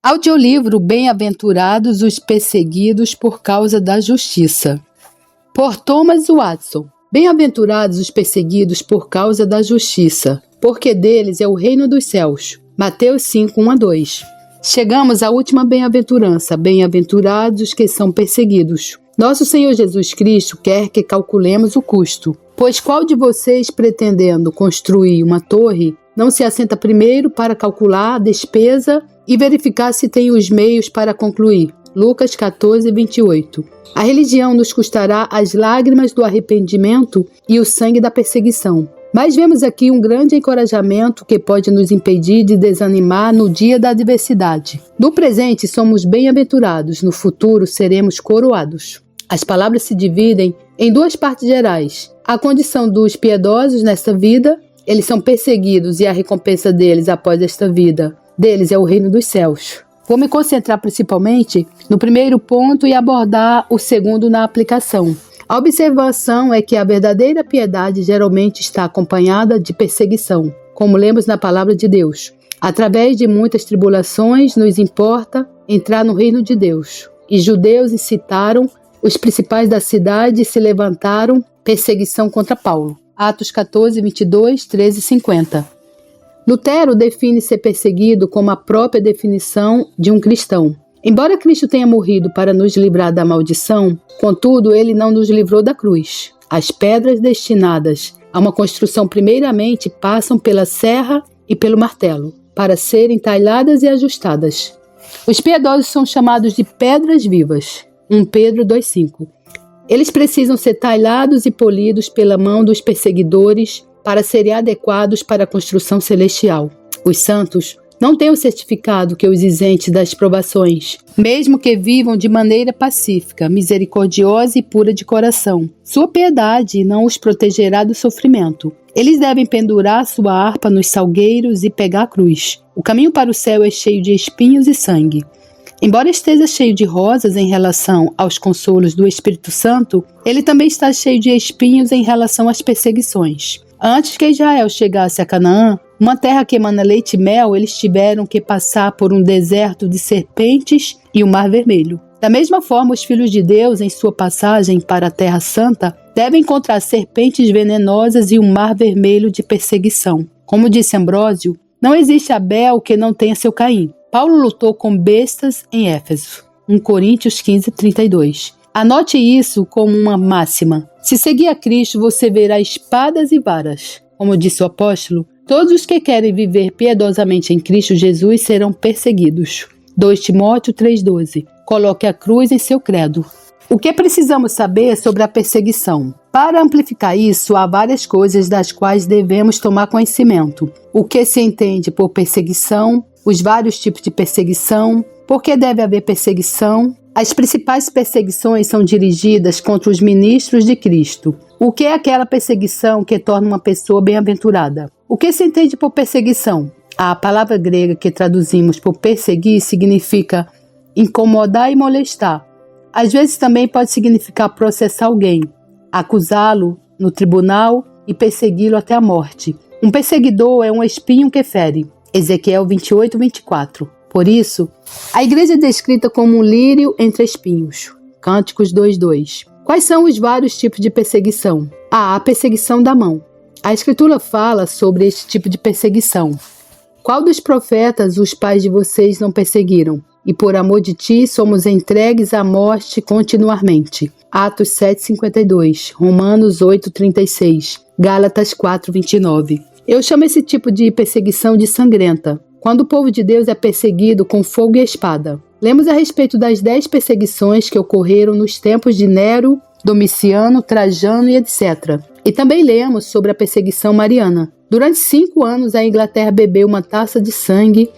Audiolivro Bem-aventurados os perseguidos por causa da justiça, por Thomas Watson. Bem-aventurados os perseguidos por causa da justiça, porque deles é o reino dos céus. Mateus 5, 1-2. Chegamos à última bem-aventurança. Bem-aventurados os que são perseguidos. Nosso Senhor Jesus Cristo quer que calculemos o custo. Pois qual de vocês, pretendendo construir uma torre, não se assenta primeiro para calcular a despesa e verificar se tem os meios para concluir? Lucas 14, 28. A religião nos custará as lágrimas do arrependimento e o sangue da perseguição. Mas vemos aqui um grande encorajamento que pode nos impedir de desanimar no dia da adversidade. No presente somos bem-aventurados, no futuro seremos coroados. As palavras se dividem em duas partes gerais. A condição dos piedosos nesta vida, eles são perseguidos e a recompensa deles após esta vida, deles é o reino dos céus. Vou me concentrar principalmente no primeiro ponto e abordar o segundo na aplicação. A observação é que a verdadeira piedade geralmente está acompanhada de perseguição, como lemos na palavra de Deus. Através de muitas tribulações nos importa entrar no reino de Deus. E judeus incitaram os principais da cidade e se levantaram perseguição contra Paulo. Atos 14, 22, 13 e 50. Lutero define ser perseguido como a própria definição de um cristão. Embora Cristo tenha morrido para nos livrar da maldição, contudo, ele não nos livrou da cruz. As pedras destinadas a uma construção primeiramente passam pela serra e pelo martelo, para serem talhadas e ajustadas. Os piedosos são chamados de pedras vivas. 1 Pedro 2,5. Eles precisam ser talhados e polidos pela mão dos perseguidores para serem adequados para a construção celestial. Os santos não têm o certificado que os isente das provações, mesmo que vivam de maneira pacífica, misericordiosa e pura de coração. Sua piedade não os protegerá do sofrimento. Eles devem pendurar sua harpa nos salgueiros e pegar a cruz. O caminho para o céu é cheio de espinhos e sangue. Embora esteja cheio de rosas em relação aos consolos do Espírito Santo, ele também está cheio de espinhos em relação às perseguições. Antes que Israel chegasse a Canaã, uma terra que emana leite e mel, eles tiveram que passar por um deserto de serpentes e o Mar Vermelho. Da mesma forma, os filhos de Deus, em sua passagem para a Terra Santa, devem encontrar serpentes venenosas e um mar vermelho de perseguição. Como disse Ambrósio, não existe Abel que não tenha seu Caim. Paulo lutou com bestas em Éfeso. 1 Coríntios 15, 32. Anote isso como uma máxima. Se seguir a Cristo, você verá espadas e varas. Como disse o apóstolo, todos os que querem viver piedosamente em Cristo Jesus serão perseguidos. 2 Timóteo 3,12. Coloque a cruz em seu credo. O que precisamos saber sobre a perseguição? Para amplificar isso, há várias coisas das quais devemos tomar conhecimento. O que se entende por perseguição, os vários tipos de perseguição, por que deve haver perseguição. As principais perseguições são dirigidas contra os ministros de Cristo. O que é aquela perseguição que torna uma pessoa bem-aventurada? O que se entende por perseguição? A palavra grega que traduzimos por perseguir significa incomodar e molestar. Às vezes também pode significar processar alguém, acusá-lo no tribunal e persegui-lo até a morte. Um perseguidor é um espinho que fere. Ezequiel 28, 24. Por isso, a igreja é descrita como um lírio entre espinhos. Cânticos 2:2. Quais são os vários tipos de perseguição? A perseguição da mão. A Escritura fala sobre este tipo de perseguição. Qual dos profetas os pais de vocês não perseguiram? E por amor de ti somos entregues à morte continuamente. Atos 7:52. Romanos 8:36. Gálatas 4:29. Eu chamo esse tipo de perseguição de sangrenta, quando o povo de Deus é perseguido com fogo e espada. Lemos a respeito das 10 perseguições que ocorreram nos tempos de Nero, Domiciano, Trajano e etc. E também lemos sobre a perseguição mariana. Durante 5 anos a Inglaterra bebeu uma taça de sangue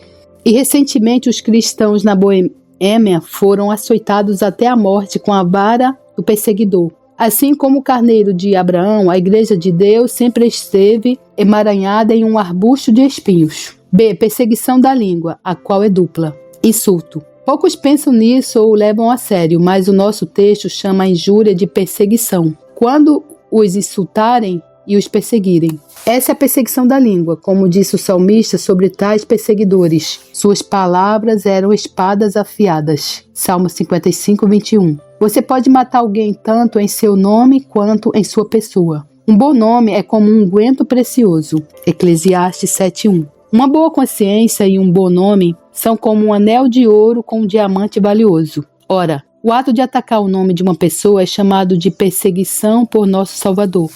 e recentemente os cristãos na Boêmia foram açoitados até a morte com a vara do perseguidor. Assim como o carneiro de Abraão, a igreja de Deus sempre esteve emaranhada em um arbusto de espinhos. B. Perseguição da língua, a qual é dupla. Insulto. Poucos pensam nisso ou o levam a sério, mas o nosso texto chama a injúria de perseguição. Quando os insultarem, e os perseguirem. Essa é a perseguição da língua, como disse o salmista sobre tais perseguidores. Suas palavras eram espadas afiadas. Salmo 55, 21. Você pode matar alguém tanto em seu nome quanto em sua pessoa. Um bom nome é como um unguento precioso. Eclesiastes 7:1. Uma boa consciência e um bom nome são como um anel de ouro com um diamante valioso. Ora, o ato de atacar o nome de uma pessoa é chamado de perseguição por nosso Salvador.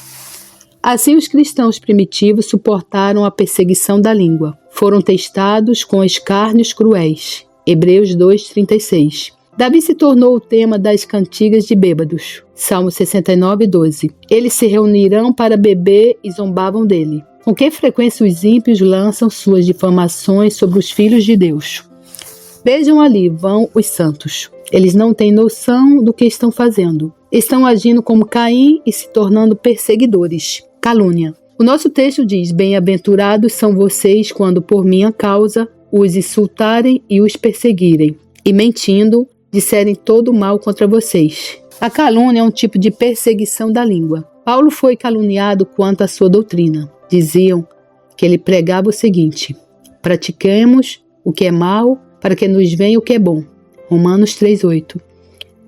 Assim, os cristãos primitivos suportaram a perseguição da língua. Foram testados com escárnios cruéis. Hebreus 2:36. Davi se tornou o tema das cantigas de bêbados. Salmo 69, 12. Eles se reunirão para beber e zombavam dele. Com que frequência os ímpios lançam suas difamações sobre os filhos de Deus. Vejam ali, vão os santos. Eles não têm noção do que estão fazendo. Estão agindo como Caim e se tornando perseguidores. Calúnia. O nosso texto diz: bem-aventurados são vocês quando por minha causa os insultarem e os perseguirem, e mentindo, disserem todo mal contra vocês. A calúnia é um tipo de perseguição da língua. Paulo foi caluniado quanto à sua doutrina. Diziam que ele pregava o seguinte: pratiquemos o que é mal para que nos venha o que é bom. Romanos 3:8.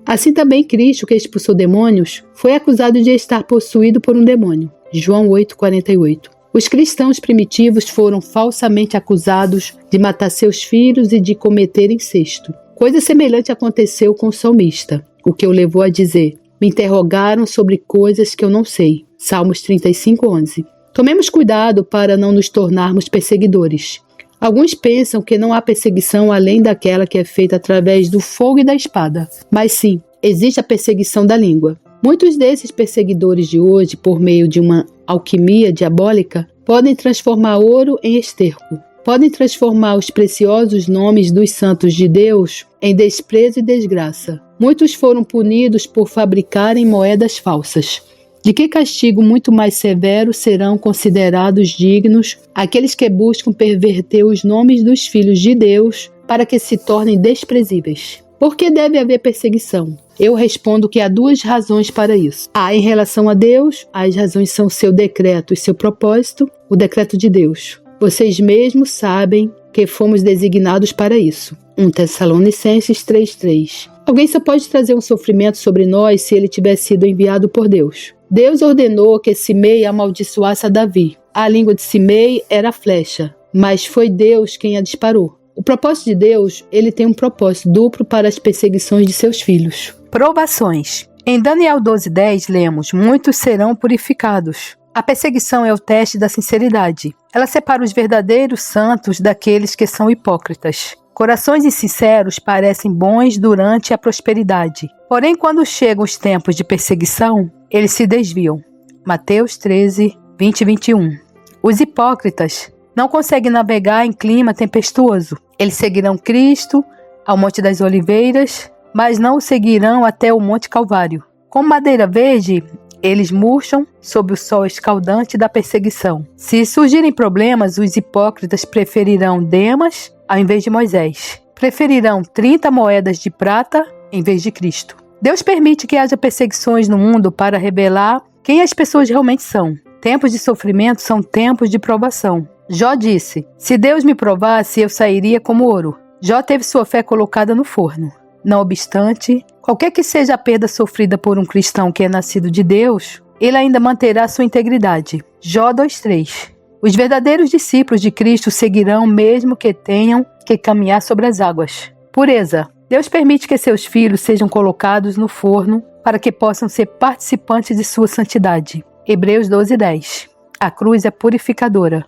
Assim também Cristo, que expulsou demônios, foi acusado de estar possuído por um demônio. João 8:48. Os cristãos primitivos foram falsamente acusados de matar seus filhos e de cometer incesto. Coisa semelhante aconteceu com o salmista, o que o levou a dizer: me interrogaram sobre coisas que eu não sei. Salmos 35:11. Tomemos cuidado para não nos tornarmos perseguidores. Alguns pensam que não há perseguição além daquela que é feita através do fogo e da espada. Mas sim, existe a perseguição da língua. Muitos desses perseguidores de hoje, por meio de uma alquimia diabólica, podem transformar ouro em esterco. Podem transformar os preciosos nomes dos santos de Deus em desprezo e desgraça. Muitos foram punidos por fabricarem moedas falsas. De que castigo muito mais severo serão considerados dignos aqueles que buscam perverter os nomes dos filhos de Deus para que se tornem desprezíveis? Por que deve haver perseguição? Eu respondo que há duas razões para isso. Em relação a Deus, as razões são seu decreto e seu propósito, o decreto de Deus. Vocês mesmos sabem que fomos designados para isso. 1 Tessalonicenses 3:3. Alguém só pode trazer um sofrimento sobre nós se ele tiver sido enviado por Deus. Deus ordenou que Simei amaldiçoasse a Davi. A língua de Simei era flecha, mas foi Deus quem a disparou. O propósito de Deus, ele tem um propósito duplo para as perseguições de seus filhos. Provações. Em Daniel 12:10 lemos: muitos serão purificados. A perseguição é o teste da sinceridade. Ela separa os verdadeiros santos daqueles que são hipócritas. Corações insinceros parecem bons durante a prosperidade. Porém, quando chegam os tempos de perseguição, eles se desviam. Mateus 13, 20 e 21. Os hipócritas não conseguem navegar em clima tempestuoso. Eles seguirão Cristo ao Monte das Oliveiras, mas não o seguirão até o Monte Calvário. Como madeira verde, eles murcham sob o sol escaldante da perseguição. Se surgirem problemas, os hipócritas preferirão Demas ao invés de Moisés. Preferirão 30 moedas de prata em vez de Cristo. Deus permite que haja perseguições no mundo para revelar quem as pessoas realmente são. Tempos de sofrimento são tempos de provação. Jó disse: se Deus me provasse, eu sairia como ouro. Jó teve sua fé colocada no forno. Não obstante, qualquer que seja a perda sofrida por um cristão que é nascido de Deus, ele ainda manterá sua integridade. Jó 2:3. Os verdadeiros discípulos de Cristo seguirão mesmo que tenham que caminhar sobre as águas. Pureza. Deus permite que seus filhos sejam colocados no forno para que possam ser participantes de sua santidade. Hebreus 12:10. A cruz é purificadora.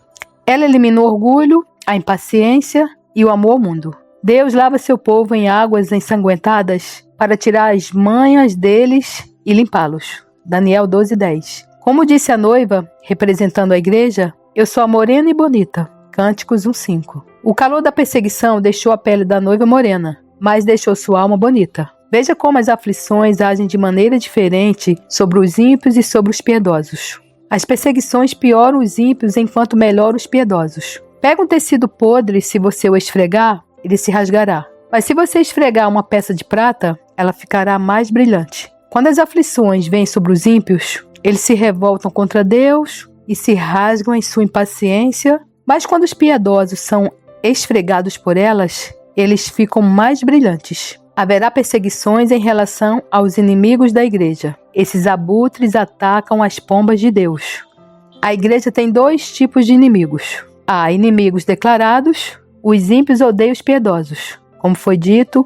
Ela elimina o orgulho, a impaciência e o amor ao mundo. Deus lava seu povo em águas ensanguentadas para tirar as manhas deles e limpá-los. Daniel 12:10. Como disse a noiva, representando a igreja, eu sou a morena e bonita. Cânticos 1:5. O calor da perseguição deixou a pele da noiva morena, mas deixou sua alma bonita. Veja como as aflições agem de maneira diferente sobre os ímpios e sobre os piedosos. As perseguições pioram os ímpios enquanto melhoram os piedosos. Pega um tecido podre, se você o esfregar, ele se rasgará. Mas se você esfregar uma peça de prata, ela ficará mais brilhante. Quando as aflições vêm sobre os ímpios, Eles se revoltam contra Deus e se rasgam em sua impaciência, mas quando os piedosos são esfregados por elas, eles ficam mais brilhantes. Haverá perseguições em relação aos inimigos da igreja. Esses abutres atacam as pombas de Deus. A igreja tem 2 tipos de inimigos. Há inimigos declarados, os ímpios odeiam os piedosos, como foi dito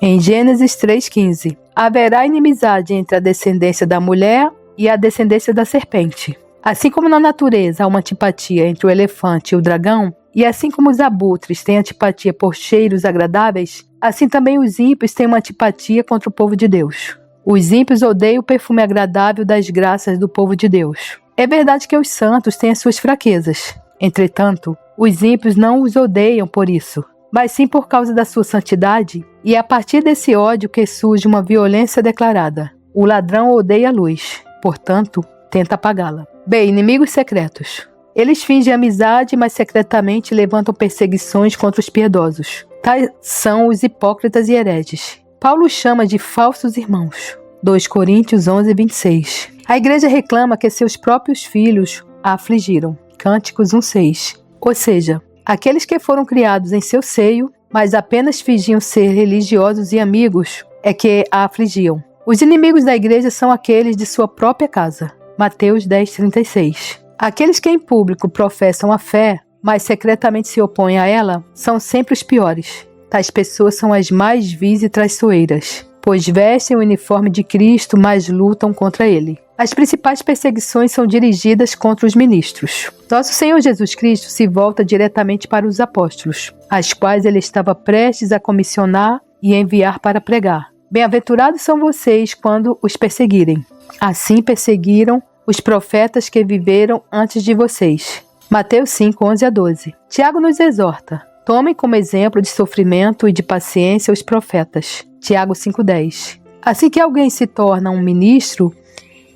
em Gênesis 3,15. Haverá inimizade entre a descendência da mulher e a descendência da serpente. Assim como na natureza há uma antipatia entre o elefante e o dragão, e assim como os abutres têm antipatia por cheiros agradáveis, assim também os ímpios têm uma antipatia contra o povo de Deus. Os ímpios odeiam o perfume agradável das graças do povo de Deus. É verdade que os santos têm as suas fraquezas. Entretanto, os ímpios não os odeiam por isso, mas sim por causa da sua santidade, e é a partir desse ódio que surge uma violência declarada. O ladrão odeia a luz, portanto, tenta apagá-la. B. Inimigos secretos. Eles fingem amizade, mas secretamente levantam perseguições contra os piedosos. Tais são os hipócritas e hereges. Paulo chama de falsos irmãos. 2 Coríntios 11, 26. A igreja reclama que seus próprios filhos a afligiram. Cânticos 1:6. Ou seja, aqueles que foram criados em seu seio, mas apenas fingiam ser religiosos e amigos, é que a afligiam. Os inimigos da igreja são aqueles de sua própria casa. Mateus 10:36. Aqueles que em público professam a fé, mas secretamente se opõem a ela, são sempre os piores. Tais pessoas são as mais vis e traiçoeiras, pois vestem o uniforme de Cristo, mas lutam contra ele. As principais perseguições são dirigidas contra os ministros. Nosso Senhor Jesus Cristo se volta diretamente para os apóstolos, as quais ele estava prestes a comissionar e enviar para pregar. Bem-aventurados são vocês quando os perseguirem. Assim perseguiram os profetas que viveram antes de vocês. Mateus 5, 11-12. Tiago nos exorta: tomem como exemplo de sofrimento e de paciência os profetas. Tiago 5:10. Assim que alguém se torna um ministro,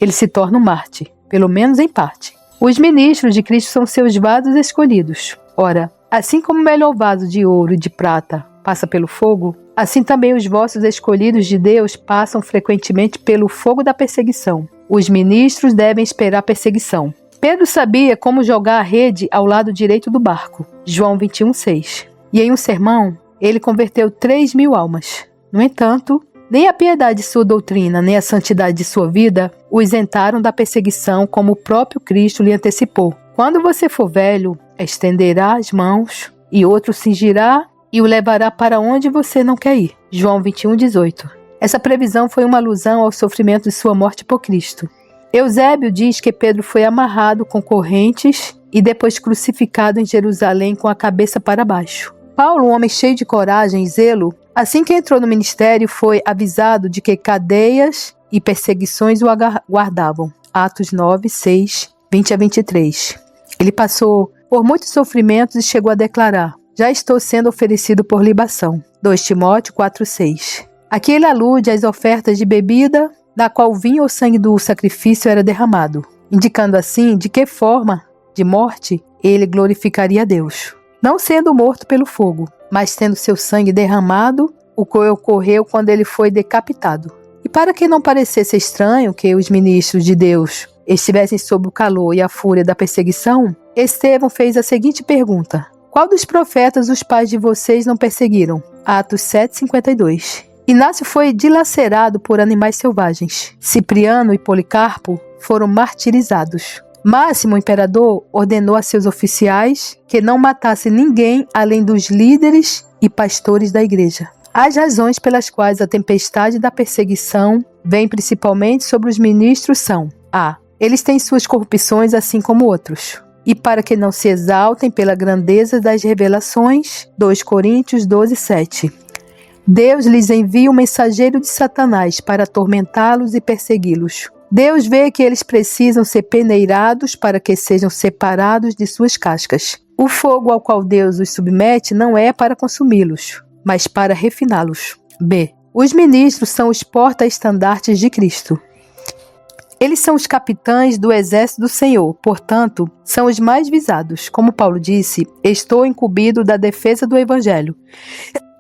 ele se torna um mártir, pelo menos em parte. Os ministros de Cristo são seus vasos escolhidos. Ora, assim como o melhor vaso de ouro e de prata passa pelo fogo, assim também os vossos escolhidos de Deus passam frequentemente pelo fogo da perseguição. Os ministros devem esperar perseguição. Pedro sabia como jogar a rede ao lado direito do barco. João 21:6. E em um sermão, ele converteu 3.000 almas. No entanto, nem a piedade de sua doutrina, nem a santidade de sua vida o isentaram da perseguição, como o próprio Cristo lhe antecipou. Quando você for velho, estenderá as mãos, e outro cingirá e o levará para onde você não quer ir. João 21:18. Essa previsão foi uma alusão ao sofrimento de sua morte por Cristo. Eusébio diz que Pedro foi amarrado com correntes e depois crucificado em Jerusalém com a cabeça para baixo. Paulo, um homem cheio de coragem e zelo, assim que entrou no ministério, foi avisado de que cadeias e perseguições o aguardavam. Atos 9, 6, 20-23. Ele passou por muitos sofrimentos e chegou a declarar: já estou sendo oferecido por libação. 2 Timóteo 4, 6. Aqui ele alude às ofertas de bebida, na qual o vinho ou sangue do sacrifício era derramado, indicando assim de que forma de morte ele glorificaria a Deus. Não sendo morto pelo fogo, mas tendo seu sangue derramado, o que ocorreu quando ele foi decapitado. E para que não parecesse estranho que os ministros de Deus estivessem sob o calor e a fúria da perseguição, Estevão fez a seguinte pergunta: qual dos profetas os pais de vocês não perseguiram? Atos 7:52. Inácio foi dilacerado por animais selvagens. Cipriano e Policarpo foram martirizados. Máximo, o imperador, ordenou a seus oficiais que não matassem ninguém além dos líderes e pastores da igreja. As razões pelas quais a tempestade da perseguição vem principalmente sobre os ministros são: a. Eles têm suas corrupções assim como outros. E para que não se exaltem pela grandeza das revelações, 2 Coríntios 12, 7. Deus lhes envia um mensageiro de Satanás para atormentá-los e persegui-los. Deus vê que eles precisam ser peneirados para que sejam separados de suas cascas. O fogo ao qual Deus os submete não é para consumi-los, mas para refiná-los. B. Os ministros são os porta-estandartes de Cristo. Eles são os capitães do exército do Senhor, portanto, são os mais visados. Como Paulo disse: estou incumbido da defesa do Evangelho.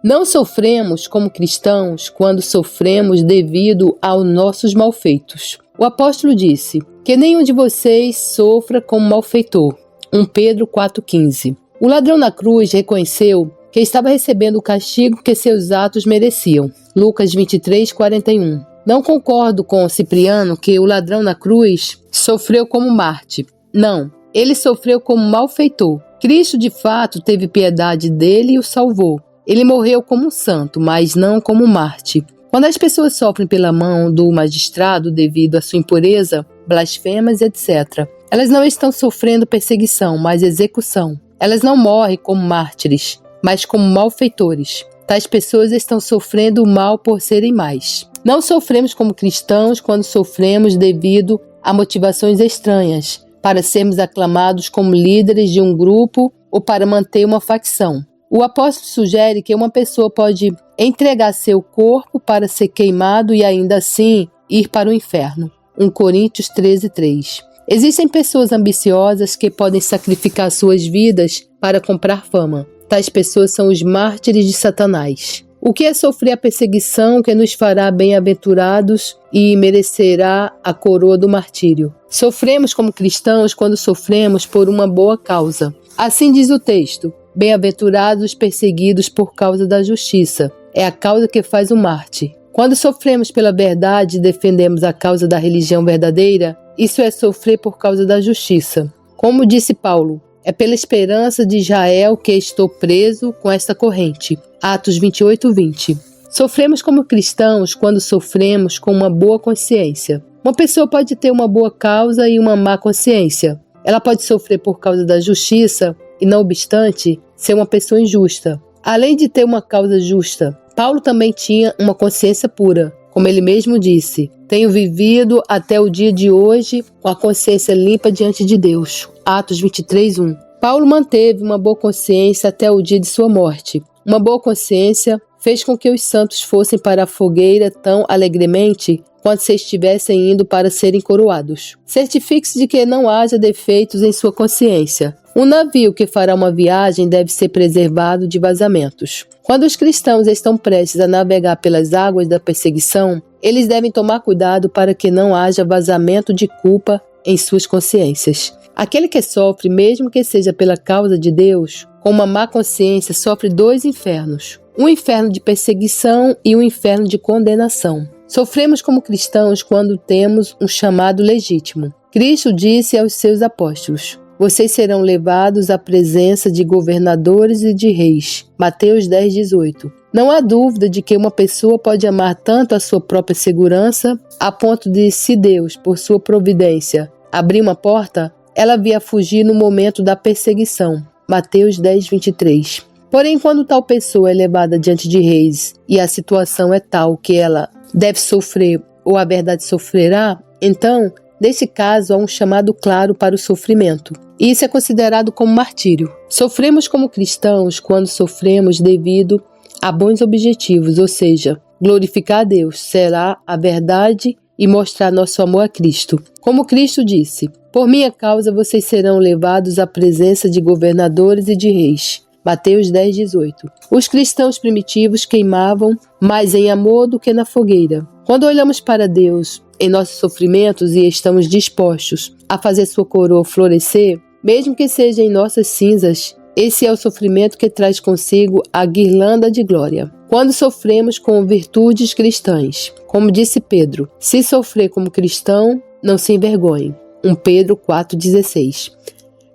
Não sofremos como cristãos quando sofremos devido aos nossos malfeitos. O apóstolo disse: Que nenhum de vocês sofra como malfeitor. 1 Pedro 4,15. O ladrão na cruz reconheceu que estava recebendo o castigo que seus atos mereciam. Lucas 23:41. Não concordo com Cipriano que o ladrão na cruz sofreu como Marte. Não, ele sofreu como malfeitor. Cristo de fato teve piedade dele e o salvou. Ele morreu como um santo, mas não como Marte. Quando as pessoas sofrem pela mão do magistrado devido à sua impureza, blasfemas, etc., elas não estão sofrendo perseguição, mas execução. Elas não morrem como mártires, mas como malfeitores. Tais pessoas estão sofrendo o mal por serem mais. Não sofremos como cristãos quando sofremos devido a motivações estranhas, para sermos aclamados como líderes de um grupo ou para manter uma facção. O apóstolo sugere que uma pessoa pode entregar seu corpo para ser queimado e ainda assim ir para o inferno. 1 Coríntios 13:3. Existem pessoas ambiciosas que podem sacrificar suas vidas para comprar fama. Tais pessoas são os mártires de Satanás. O que é sofrer a perseguição que nos fará bem-aventurados e merecerá a coroa do martírio? Sofremos como cristãos quando sofremos por uma boa causa. Assim diz o texto: bem-aventurados os perseguidos por causa da justiça. É a causa que faz o mártir. Quando sofremos pela verdade e defendemos a causa da religião verdadeira, isso é sofrer por causa da justiça. Como disse Paulo, é pela esperança de Israel que estou preso com esta corrente. Atos 28:20. Sofremos como cristãos quando sofremos com uma boa consciência. Uma pessoa pode ter uma boa causa e uma má consciência. Ela pode sofrer por causa da justiça e, não obstante, ser uma pessoa injusta. Além de ter uma causa justa, Paulo também tinha uma consciência pura. Como ele mesmo disse, tenho vivido até o dia de hoje com a consciência limpa diante de Deus. Atos 23:1. Paulo manteve uma boa consciência até o dia de sua morte. Uma boa consciência fez com que os santos fossem para a fogueira tão alegremente quanto se estivessem indo para serem coroados. Certifique-se de que não haja defeitos em sua consciência. Um navio que fará uma viagem deve ser preservado de vazamentos. Quando os cristãos estão prestes a navegar pelas águas da perseguição, eles devem tomar cuidado para que não haja vazamento de culpa em suas consciências. Aquele que sofre, mesmo que seja pela causa de Deus, com uma má consciência, sofre 2 infernos. Um inferno de perseguição e um inferno de condenação. Sofremos como cristãos quando temos um chamado legítimo. Cristo disse aos seus apóstolos: vocês serão levados à presença de governadores e de reis. Mateus 10:18. Não há dúvida de que uma pessoa pode amar tanto a sua própria segurança, a ponto de, se Deus, por sua providência, abrir uma porta, ela vier fugir no momento da perseguição. Mateus 10:23. Porém, quando tal pessoa é levada diante de reis e a situação é tal que ela deve sofrer ou a verdade sofrerá, então, nesse caso, há um chamado claro para o sofrimento. E isso é considerado como martírio. Sofremos como cristãos quando sofremos devido a bons objetivos, ou seja, glorificar a Deus, será a verdade e mostrar nosso amor a Cristo. Como Cristo disse: por minha causa vocês serão levados à presença de governadores e de reis. Mateus 10:18. Os cristãos primitivos queimavam mais em amor do que na fogueira. Quando olhamos para Deus em nossos sofrimentos e estamos dispostos a fazer sua coroa florescer, mesmo que seja em nossas cinzas, esse é o sofrimento que traz consigo a guirlanda de glória. Quando sofremos com virtudes cristãs, como disse Pedro, se sofrer como cristão, não se envergonhe. 1 Pedro 4:16.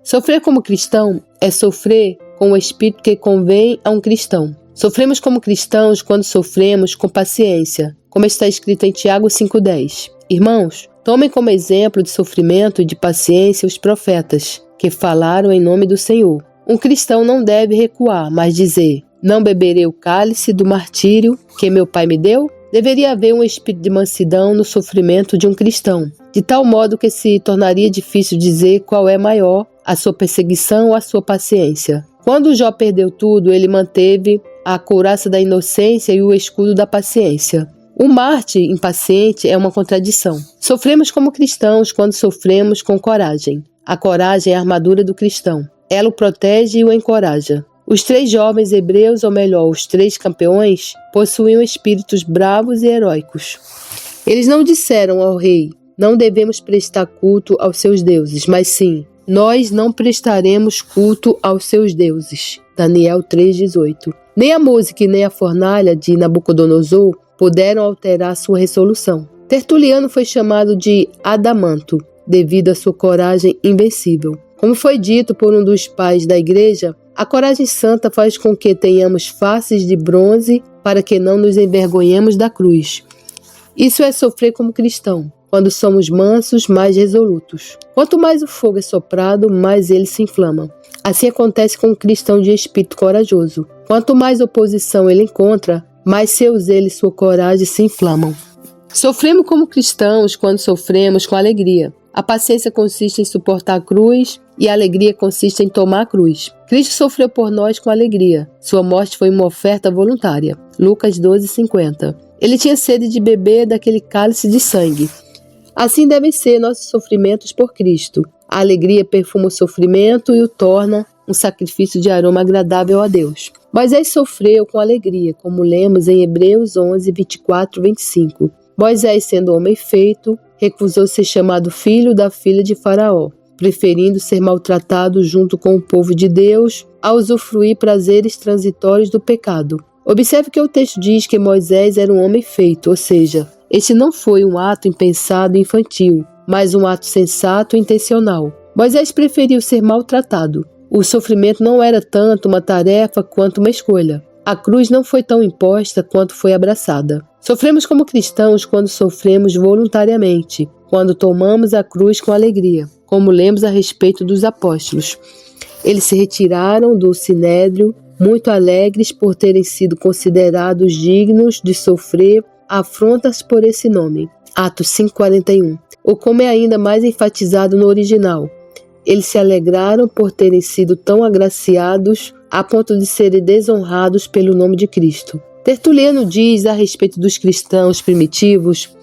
Sofrer como cristão é sofrer com o espírito que convém a um cristão. Sofremos como cristãos quando sofremos com paciência, como está escrito em Tiago 5:10. Irmãos, tomem como exemplo de sofrimento e de paciência os profetas, que falaram em nome do Senhor. Um cristão não deve recuar, mas dizer: não beberei o cálice do martírio que meu pai me deu? Deveria haver um espírito de mansidão no sofrimento de um cristão, de tal modo que se tornaria difícil dizer qual é maior, a sua perseguição ou a sua paciência. Quando Jó perdeu tudo, ele manteve a couraça da inocência e o escudo da paciência. O mártir impaciente é uma contradição. Sofremos como cristãos quando sofremos com coragem. A coragem é a armadura do cristão. Ela o protege e o encoraja. Os 3 jovens hebreus, ou melhor, os 3 campeões, possuíam espíritos bravos e heróicos. Eles não disseram ao rei: não devemos prestar culto aos seus deuses, mas sim, nós não prestaremos culto aos seus deuses. Daniel 3,18. Nem a música e nem a fornalha de Nabucodonosor puderam alterar sua resolução. Tertuliano foi chamado de Adamanto, devido à sua coragem invencível. Como foi dito por um dos pais da igreja, a coragem santa faz com que tenhamos faces de bronze para que não nos envergonhemos da cruz. Isso é sofrer como cristão. Quando somos mansos, mais resolutos. Quanto mais o fogo é soprado, mais ele se inflama. Assim acontece com um cristão de espírito corajoso. Quanto mais oposição ele encontra, mais seu zelo e sua coragem se inflamam. Sofremos como cristãos quando sofremos com alegria. A paciência consiste em suportar a cruz e a alegria consiste em tomar a cruz. Cristo sofreu por nós com alegria. Sua morte foi uma oferta voluntária. Lucas 12,50. Ele tinha sede de beber daquele cálice de sangue. Assim devem ser nossos sofrimentos por Cristo. A alegria perfuma o sofrimento e o torna um sacrifício de aroma agradável a Deus. Moisés sofreu com alegria, como lemos em Hebreus 11, 24, 25. Moisés, sendo homem feito, recusou ser chamado filho da filha de Faraó, preferindo ser maltratado junto com o povo de Deus a usufruir prazeres transitórios do pecado. Observe que o texto diz que Moisés era um homem feito, ou seja, este não foi um ato impensado e infantil, mas um ato sensato e intencional. Moisés preferiu ser maltratado. O sofrimento não era tanto uma tarefa quanto uma escolha. A cruz não foi tão imposta quanto foi abraçada. Sofremos como cristãos quando sofremos voluntariamente, quando tomamos a cruz com alegria, como lemos a respeito dos apóstolos. Eles se retiraram do sinédrio muito alegres por terem sido considerados dignos de sofrer afrontas por esse nome. Atos 5,41. Ou como é ainda mais enfatizado no original, eles se alegraram por terem sido tão agraciados a ponto de serem desonrados pelo nome de Cristo. Tertuliano diz a respeito dos cristãos primitivos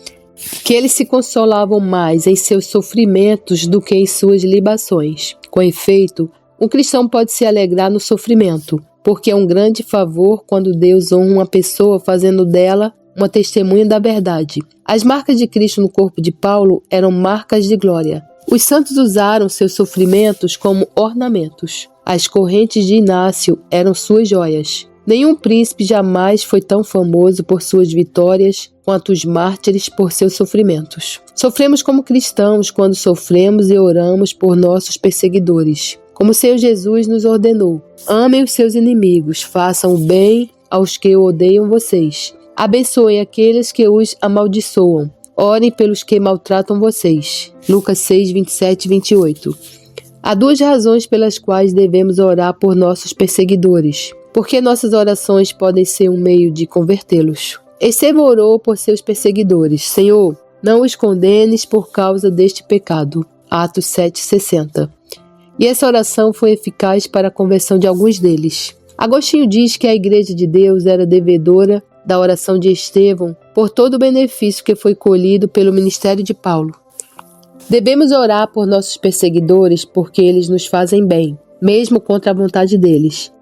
que eles se consolavam mais em seus sofrimentos do que em suas libações. Com efeito, um cristão pode se alegrar no sofrimento, porque é um grande favor quando Deus honra uma pessoa fazendo dela uma testemunha da verdade. As marcas de Cristo no corpo de Paulo eram marcas de glória. Os santos usaram seus sofrimentos como ornamentos. As correntes de Inácio eram suas joias. Nenhum príncipe jamais foi tão famoso por suas vitórias quanto os mártires por seus sofrimentos. Sofremos como cristãos quando sofremos e oramos por nossos perseguidores. Como o Senhor Jesus nos ordenou: amem os seus inimigos, façam o bem aos que odeiam vocês. Abençoem aqueles que os amaldiçoam. Orem pelos que maltratam vocês. Lucas 6, 27 e 28. Há duas razões pelas quais devemos orar por nossos perseguidores, porque nossas orações podem ser um meio de convertê-los. Estevão orou por seus perseguidores: Senhor, não os condenes por causa deste pecado. Atos 7,60. E essa oração foi eficaz para a conversão de alguns deles. Agostinho diz que a Igreja de Deus era devedora da oração de Estevão por todo o benefício que foi colhido pelo ministério de Paulo. Devemos orar por nossos perseguidores porque eles nos fazem bem, mesmo contra a vontade deles.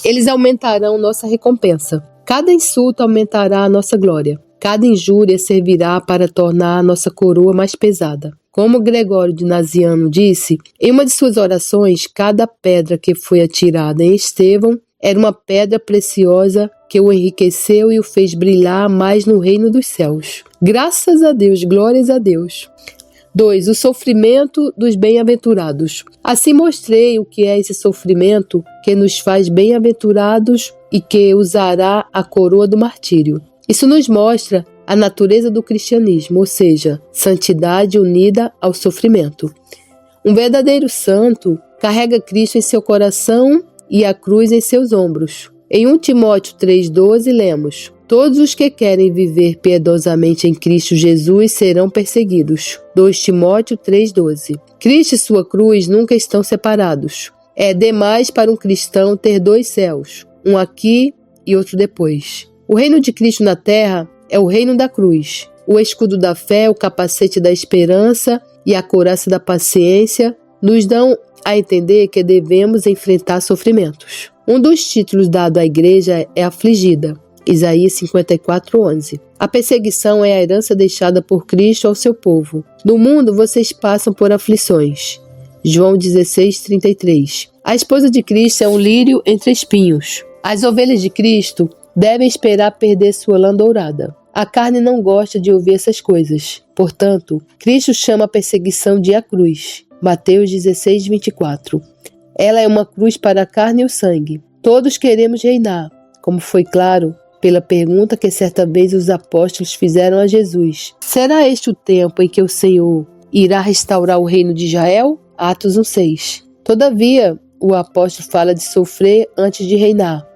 Eles aumentarão nossa recompensa. Cada insulto aumentará a nossa glória. Cada injúria servirá para tornar a nossa coroa mais pesada. Como Gregório de Naziano disse, em uma de suas orações, cada pedra que foi atirada em Estevão era uma pedra preciosa que o enriqueceu e o fez brilhar mais no reino dos céus. Graças a Deus, glórias a Deus. 2. O sofrimento dos bem-aventurados. Assim mostrei o que é esse sofrimento que nos faz bem-aventurados e que usará a coroa do martírio. Isso nos mostra a natureza do cristianismo, ou seja, santidade unida ao sofrimento. Um verdadeiro santo carrega Cristo em seu coração e a cruz em seus ombros. Em 1 Timóteo 3,12 lemos: todos os que querem viver piedosamente em Cristo Jesus serão perseguidos. 2 Timóteo 3,12. Cristo e sua cruz nunca estão separados. É demais para um cristão ter dois céus, um aqui e outro depois. O reino de Cristo na terra é o reino da cruz. O escudo da fé, o capacete da esperança e a couraça da paciência nos dão a entender que devemos enfrentar sofrimentos. Um dos títulos dado à igreja é afligida. Isaías 54:11. A perseguição é a herança deixada por Cristo ao seu povo. No mundo vocês passam por aflições. João 16:33. A esposa de Cristo é um lírio entre espinhos. As ovelhas de Cristo devem esperar perder sua lã dourada. A carne não gosta de ouvir essas coisas. Portanto, Cristo chama a perseguição de a cruz. Mateus 16:24. Ela é uma cruz para a carne e o sangue. Todos queremos reinar, como foi claro pela pergunta que certa vez os apóstolos fizeram a Jesus. Será este o tempo em que o Senhor irá restaurar o reino de Israel? Atos 1:6. Todavia, o apóstolo fala de sofrer antes de reinar.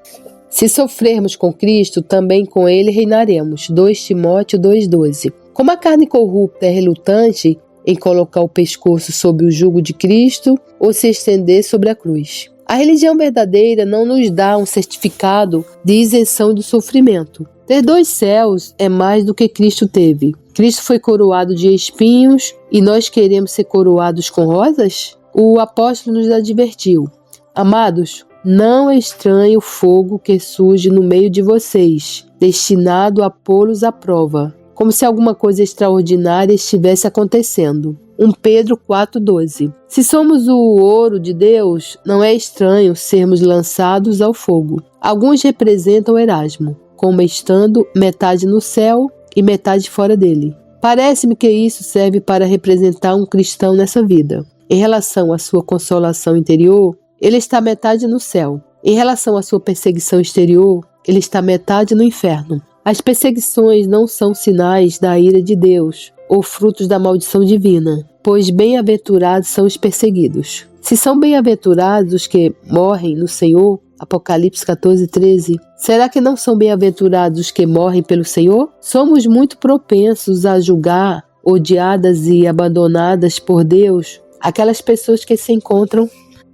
Se sofrermos com Cristo, também com ele reinaremos. 2 Timóteo 2:12. Como a carne corrupta é relutante em colocar o pescoço sob o jugo de Cristo ou se estender sobre a cruz. A religião verdadeira não nos dá um certificado de isenção do sofrimento. Ter 2 céus é mais do que Cristo teve. Cristo foi coroado de espinhos e nós queremos ser coroados com rosas? O apóstolo nos advertiu: amados, não é estranho o fogo que surge no meio de vocês, destinado a pô-los à prova, como se alguma coisa extraordinária estivesse acontecendo. 1 Pedro 4:12. Se somos o ouro de Deus, não é estranho sermos lançados ao fogo. Alguns representam Erasmo, como estando metade no céu e metade fora dele. Parece-me que isso serve para representar um cristão nessa vida. Em relação à sua consolação interior, ele está metade no céu. Em relação à sua perseguição exterior, ele está metade no inferno. As perseguições não são sinais da ira de Deus ou frutos da maldição divina, pois bem-aventurados são os perseguidos. Se são bem-aventurados os que morrem no Senhor, Apocalipse 14:13, será que não são bem-aventurados os que morrem pelo Senhor? Somos muito propensos a julgar, odiadas e abandonadas por Deus, aquelas pessoas que se encontram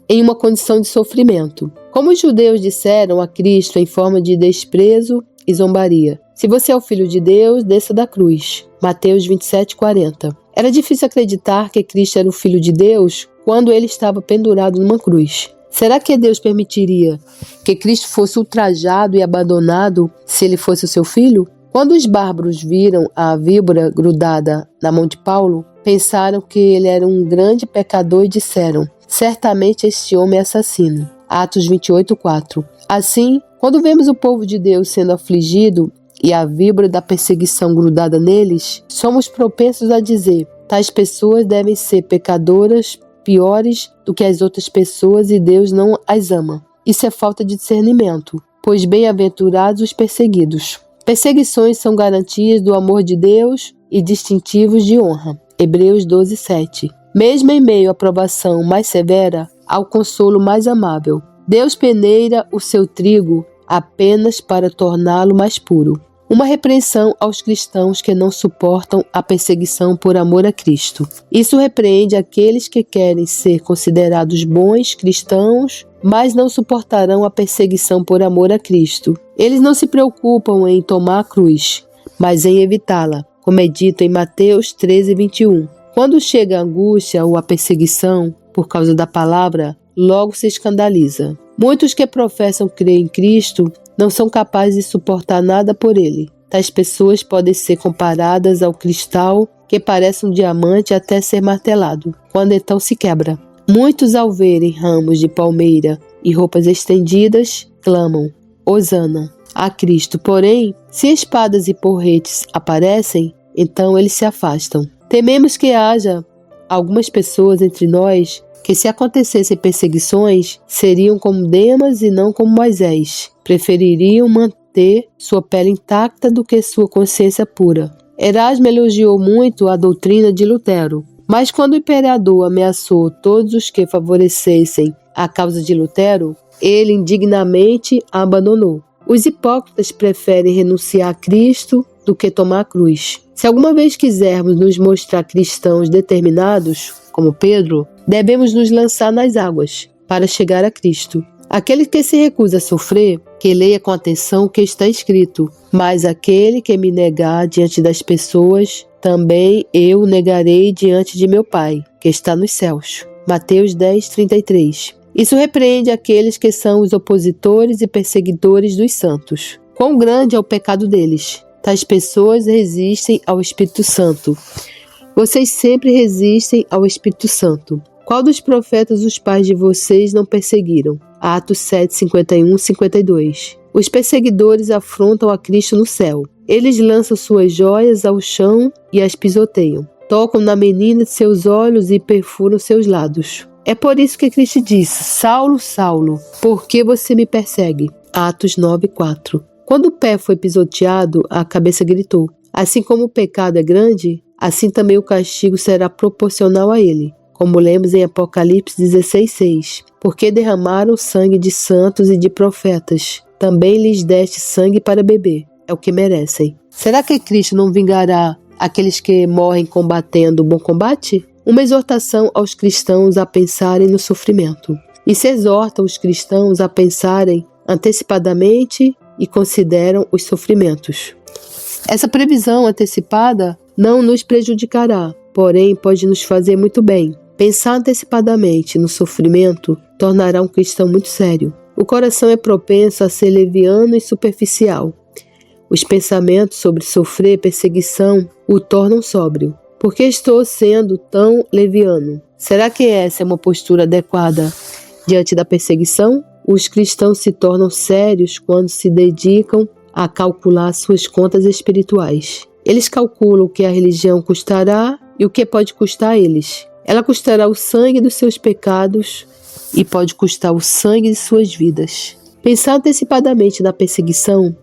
em uma condição de sofrimento. Como os judeus disseram a Cristo em forma de desprezo e zombaria: se você é o Filho de Deus, desça da cruz. Mateus 27:40. Era difícil acreditar que Cristo era o Filho de Deus quando ele estava pendurado numa cruz. Será que Deus permitiria que Cristo fosse ultrajado e abandonado se ele fosse o seu filho? Quando os bárbaros viram a víbora grudada na mão de Paulo, pensaram que ele era um grande pecador e disseram: certamente este homem é assassino. Atos 28:4. Assim, quando vemos o povo de Deus sendo afligido e a víbora da perseguição grudada neles, somos propensos a dizer: tais pessoas devem ser pecadoras piores do que as outras pessoas e Deus não as ama. Isso é falta de discernimento, pois bem-aventurados os perseguidos. Perseguições são garantias do amor de Deus e distintivos de honra. Hebreus 12:7. Mesmo em meio à provação mais severa, há o consolo mais amável. Deus peneira o seu trigo apenas para torná-lo mais puro. Uma repreensão aos cristãos que não suportam a perseguição por amor a Cristo. Isso repreende aqueles que querem ser considerados bons cristãos, mas não suportarão a perseguição por amor a Cristo. Eles não se preocupam em tomar a cruz, mas em evitá-la, como é dito em Mateus 13:21. Quando chega a angústia ou a perseguição por causa da palavra, logo se escandaliza. Muitos que professam crer em Cristo não são capazes de suportar nada por ele. Tais pessoas podem ser comparadas ao cristal que parece um diamante até ser martelado, quando então se quebra. Muitos, ao verem ramos de palmeira e roupas estendidas, clamam: Hosana a Cristo. Porém, se espadas e porretes aparecem, então eles se afastam. Tememos que haja algumas pessoas entre nós que, se acontecessem perseguições, seriam como Demas e não como Moisés. Prefeririam manter sua pele intacta do que sua consciência pura. Erasmo elogiou muito a doutrina de Lutero, mas quando o imperador ameaçou todos os que favorecessem a causa de Lutero, ele indignamente a abandonou. Os hipócritas preferem renunciar a Cristo do que tomar a cruz. Se alguma vez quisermos nos mostrar cristãos determinados, como Pedro, devemos nos lançar nas águas para chegar a Cristo. Aquele que se recusa a sofrer, que leia com atenção o que está escrito: mas aquele que me negar diante das pessoas, também eu o negarei diante de meu Pai, que está nos céus. Mateus 10:33. Isso repreende aqueles que são os opositores e perseguidores dos santos. Quão grande é o pecado deles! Tais pessoas resistem ao Espírito Santo. Vocês sempre resistem ao Espírito Santo. Qual dos profetas os pais de vocês não perseguiram? Atos 7, 51, 52. Os perseguidores afrontam a Cristo no céu. Eles lançam suas joias ao chão e as pisoteiam. Tocam na menina de seus olhos e perfuram seus lados. É por isso que Cristo disse: Saulo, Saulo, por que você me persegue? Atos 9, 4. Quando o pé foi pisoteado, a cabeça gritou. Assim como o pecado é grande, assim também o castigo será proporcional a ele. Como lemos em Apocalipse 16, 6. Porque derramaram sangue de santos e de profetas. Também lhes deste sangue para beber. É o que merecem. Será que Cristo não vingará aqueles que morrem combatendo o bom combate? Uma exortação aos cristãos a pensarem no sofrimento. E se exorta os cristãos a pensarem antecipadamente e consideram os sofrimentos. Essa previsão antecipada não nos prejudicará, porém pode nos fazer muito bem. Pensar antecipadamente no sofrimento tornará um cristão muito sério. O coração é propenso a ser leviano e superficial. Os pensamentos sobre sofrer perseguição o tornam sóbrio. Por que estou sendo tão leviano? Será que essa é uma postura adequada diante da perseguição? Os cristãos se tornam sérios quando se dedicam a calcular suas contas espirituais. Eles calculam o que a religião custará e o que pode custar a eles. Ela custará o sangue dos seus pecados e pode custar o sangue de suas vidas. Pensar antecipadamente na perseguição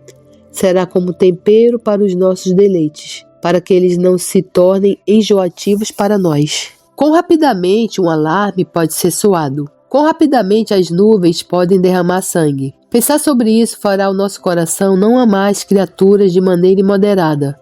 será como tempero para os nossos deleites, para que eles não se tornem enjoativos para nós. Quão rapidamente um alarme pode ser soado? Quão rapidamente as nuvens podem derramar sangue? Pensar sobre isso fará o nosso coração não amar as criaturas de maneira imoderada.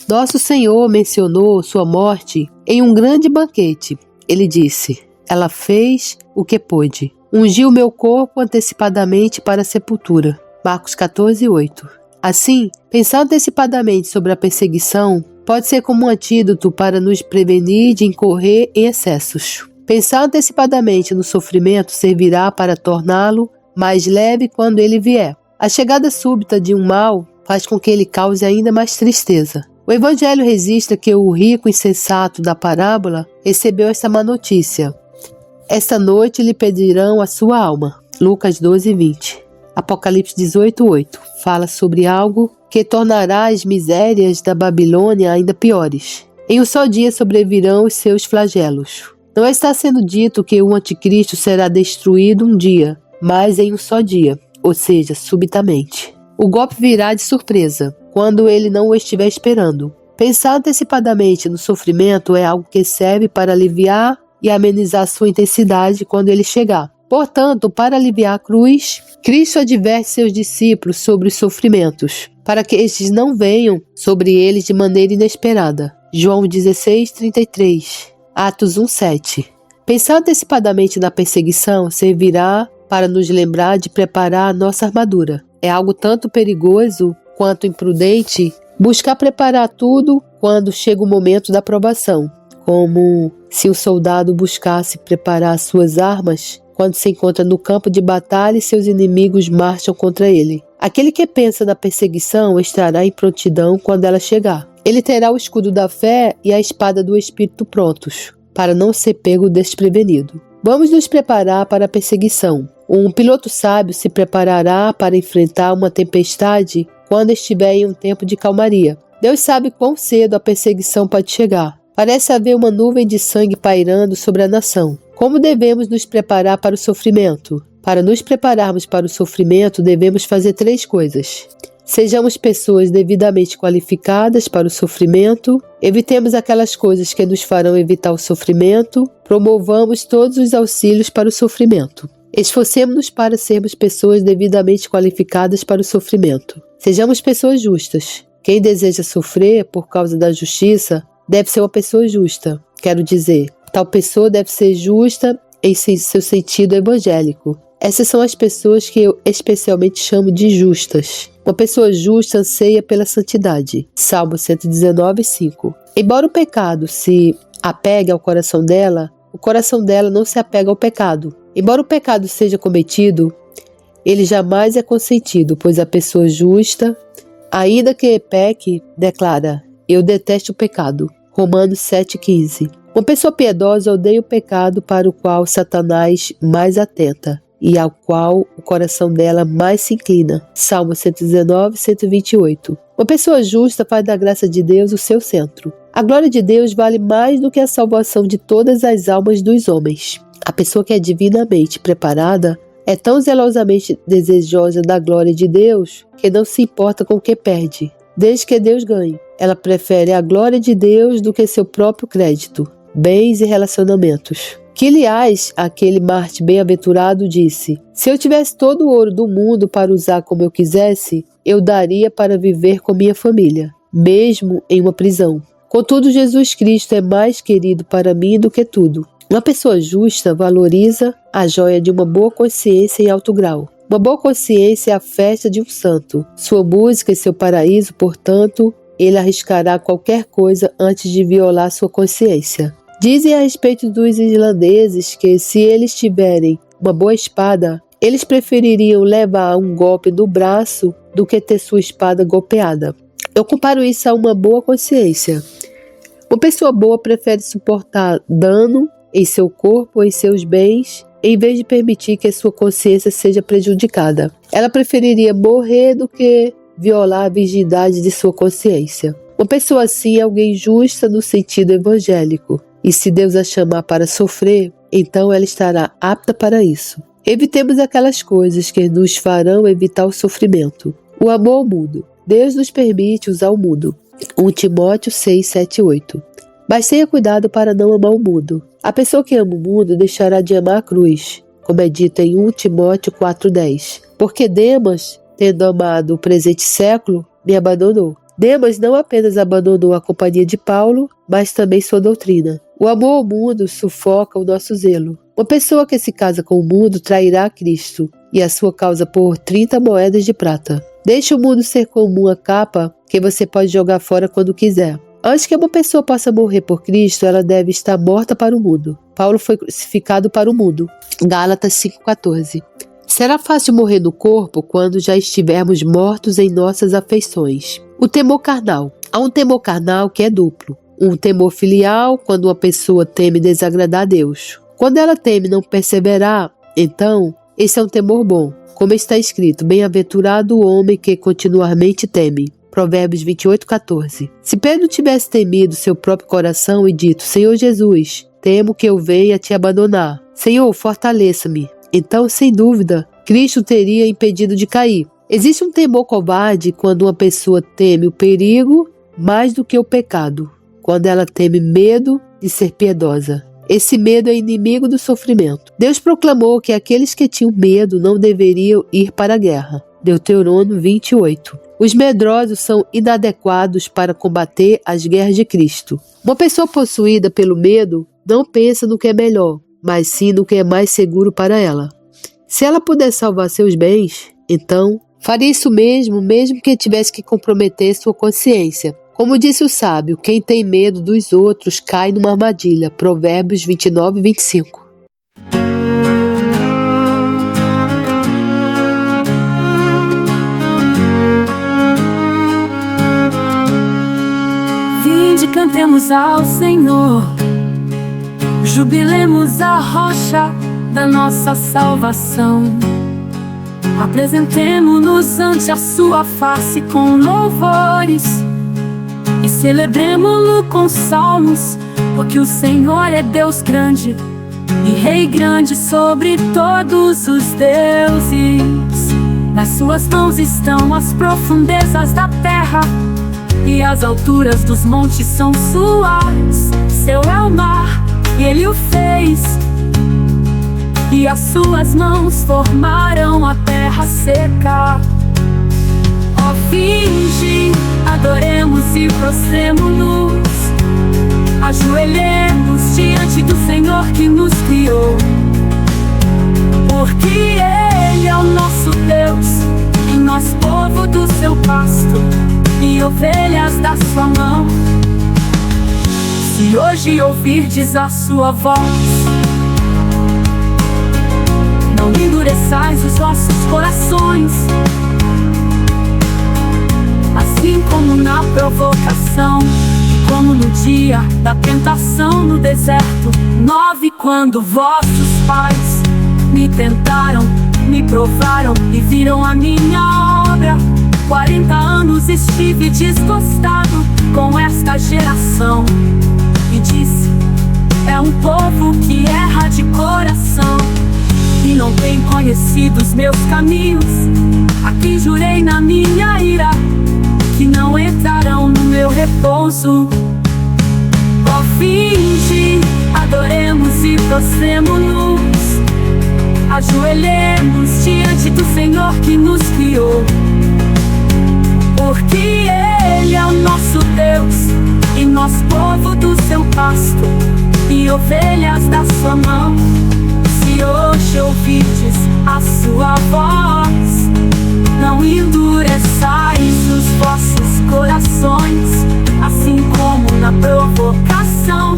Nosso Senhor mencionou sua morte em um grande banquete. Ele disse: ela fez o que pôde. Ungiu meu corpo antecipadamente para a sepultura. Marcos 14, 8. Assim, pensar antecipadamente sobre a perseguição pode ser como um antídoto para nos prevenir de incorrer em excessos. Pensar antecipadamente no sofrimento servirá para torná-lo mais leve quando ele vier. A chegada súbita de um mal faz com que ele cause ainda mais tristeza. O Evangelho registra que o rico insensato da parábola recebeu esta má notícia: esta noite lhe pedirão a sua alma. Lucas 12, 20. Apocalipse 18, 8 fala sobre algo que tornará as misérias da Babilônia ainda piores. Em um só dia sobrevirão os seus flagelos. Não está sendo dito que o anticristo será destruído um dia, mas em um só dia, ou seja, subitamente. O golpe virá de surpresa, quando ele não o estiver esperando. Pensar antecipadamente no sofrimento é algo que serve para aliviar e amenizar sua intensidade quando ele chegar. Portanto, para aliviar a cruz, Cristo adverte seus discípulos sobre os sofrimentos, para que estes não venham sobre eles de maneira inesperada. João 16, 33. Atos 1, 7. Pensar antecipadamente na perseguição servirá para nos lembrar de preparar a nossa armadura. É algo tanto perigoso quanto imprudente buscar preparar tudo quando chega o momento da provação, como se o soldado buscasse preparar suas armas quando se encontra no campo de batalha e seus inimigos marcham contra ele. Aquele que pensa na perseguição estará em prontidão quando ela chegar. Ele terá o escudo da fé e a espada do Espírito prontos, para não ser pego desprevenido. Vamos nos preparar para a perseguição. Um piloto sábio se preparará para enfrentar uma tempestade quando estiver em um tempo de calmaria. Deus sabe quão cedo a perseguição pode chegar. Parece haver uma nuvem de sangue pairando sobre a nação. Como devemos nos preparar para o sofrimento? Para nos prepararmos para o sofrimento, devemos fazer 3 coisas. Sejamos pessoas devidamente qualificadas para o sofrimento, evitemos aquelas coisas que nos farão evitar o sofrimento, promovamos todos os auxílios para o sofrimento. Esforcemos-nos para sermos pessoas devidamente qualificadas para o sofrimento. Sejamos pessoas justas. Quem deseja sofrer por causa da justiça deve ser uma pessoa justa. Quero dizer, tal pessoa deve ser justa em seu sentido evangélico. Essas são as pessoas que eu especialmente chamo de justas. Uma pessoa justa anseia pela santidade. Salmo 119, 5. Embora o pecado se apegue ao coração dela, o coração dela não se apega ao pecado. Embora o pecado seja cometido, ele jamais é consentido, pois a pessoa justa, ainda que peque, declara: eu detesto o pecado. Romanos 7,15. Uma pessoa piedosa odeia o pecado para o qual Satanás mais atenta e ao qual o coração dela mais se inclina. Salmo 119, 128. Uma pessoa justa faz da graça de Deus o seu centro. A glória de Deus vale mais do que a salvação de todas as almas dos homens. A pessoa que é divinamente preparada é tão zelosamente desejosa da glória de Deus que não se importa com o que perde, desde que Deus ganhe. Ela prefere a glória de Deus do que seu próprio crédito, bens e relacionamentos. Quiliás, aquele Marte bem-aventurado, disse: se eu tivesse todo o ouro do mundo para usar como eu quisesse, eu daria para viver com minha família, mesmo em uma prisão. Contudo, Jesus Cristo é mais querido para mim do que tudo. Uma pessoa justa valoriza a joia de uma boa consciência em alto grau. Uma boa consciência é a festa de um santo. Sua música e seu paraíso, portanto, ele arriscará qualquer coisa antes de violar sua consciência. Dizem a respeito dos islandeses que, se eles tiverem uma boa espada, eles prefeririam levar um golpe no braço do que ter sua espada golpeada. Eu comparo isso a uma boa consciência. Uma pessoa boa prefere suportar dano em seu corpo ou em seus bens, em vez de permitir que a sua consciência seja prejudicada. Ela preferiria morrer do que violar a virgindade de sua consciência. Uma pessoa assim é alguém justa no sentido evangélico. E se Deus a chamar para sofrer, então ela estará apta para isso. Evitemos aquelas coisas que nos farão evitar o sofrimento. O amor ao mundo. Deus nos permite usar o mundo. 1 Timóteo 6, 7, 8. Mas tenha cuidado para não amar o mundo. A pessoa que ama o mundo deixará de amar a cruz, como é dito em 1 Timóteo 4, 10. Porque Demas, tendo amado o presente século, me abandonou. Demas não apenas abandonou a companhia de Paulo, mas também sua doutrina. O amor ao mundo sufoca o nosso zelo. Uma pessoa que se casa com o mundo trairá a Cristo e a sua causa por 30 moedas de prata. Deixe o mundo ser como uma capa que você pode jogar fora quando quiser. Antes que uma pessoa possa morrer por Cristo, ela deve estar morta para o mundo. Paulo foi crucificado para o mundo. Gálatas 5,14. Será fácil morrer no corpo quando já estivermos mortos em nossas afeições. O temor carnal. Há um temor carnal que é duplo. Um temor filial, quando uma pessoa teme desagradar a Deus. Quando ela teme não perseverar, então, esse é um temor bom. Como está escrito, bem-aventurado o homem que continuamente teme. Provérbios 28,14. Se Pedro tivesse temido seu próprio coração e dito: Senhor Jesus, temo que eu venha te abandonar. Senhor, fortaleça-me. Então, sem dúvida, Cristo teria impedido de cair. Existe um temor covarde quando uma pessoa teme o perigo mais do que o pecado. Quando ela teme medo de ser piedosa. Esse medo é inimigo do sofrimento. Deus proclamou que aqueles que tinham medo não deveriam ir para a guerra. Deuteronômio 28. Os medrosos são inadequados para combater as guerras de Cristo. Uma pessoa possuída pelo medo não pensa no que é melhor, mas sim no que é mais seguro para ela. Se ela puder salvar seus bens, então faria isso mesmo que tivesse que comprometer sua consciência. Como disse o sábio, quem tem medo dos outros cai numa armadilha. Provérbios 29, 25. Vinde, cantemos ao Senhor, jubilemos a rocha da nossa salvação. Apresentemo-nos ante a sua face com louvores e celebremo-lo com salmos, porque o Senhor é Deus grande e Rei grande sobre todos os deuses. Nas suas mãos estão as profundezas da terra, e as alturas dos montes são suas. Seu é o mar, e ele o fez, e as suas mãos formaram a terra seca. Ó, vinde, adoremos e prostremo-nos, ajoelhemos diante do Senhor que nos criou. Porque Ele é o nosso Deus, e nós povo do seu pasto, e ovelhas da sua mão. Se hoje ouvirdes a sua voz, não endureçais os vossos corações, assim como na provocação, como no dia da tentação no deserto. 9. Quando vossos pais me tentaram, me provaram e viram a minha obra. 40 anos estive desgostado com esta geração e disse: é um povo que erra de coração e não tem conhecido os meus caminhos. Aqui jurei na minha ira que não entrarão no meu repouso. Ó, vinde, adoremos e prostremo-nos, ajoelhemos diante do Senhor que nos criou, porque Ele é o nosso Deus e nós povo do seu pasto e ovelhas da sua mão. Se hoje ouvirdes a sua voz, não endureçais os vossos corações, assim como na provocação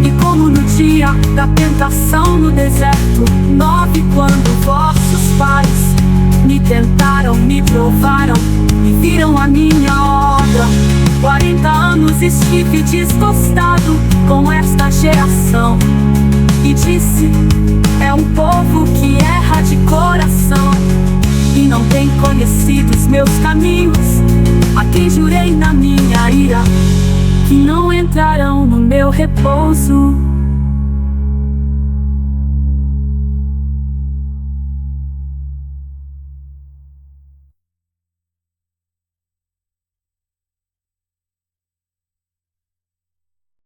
e como no dia da tentação no deserto. 9. Quando vossos pais me tentaram, me provaram e viram a minha obra. 40 anos estive desgostado com esta geração e disse: é um povo que erra de coração e não tem conhecido os meus caminhos. A quem jurei na minha ira que não entrarão no meu repouso.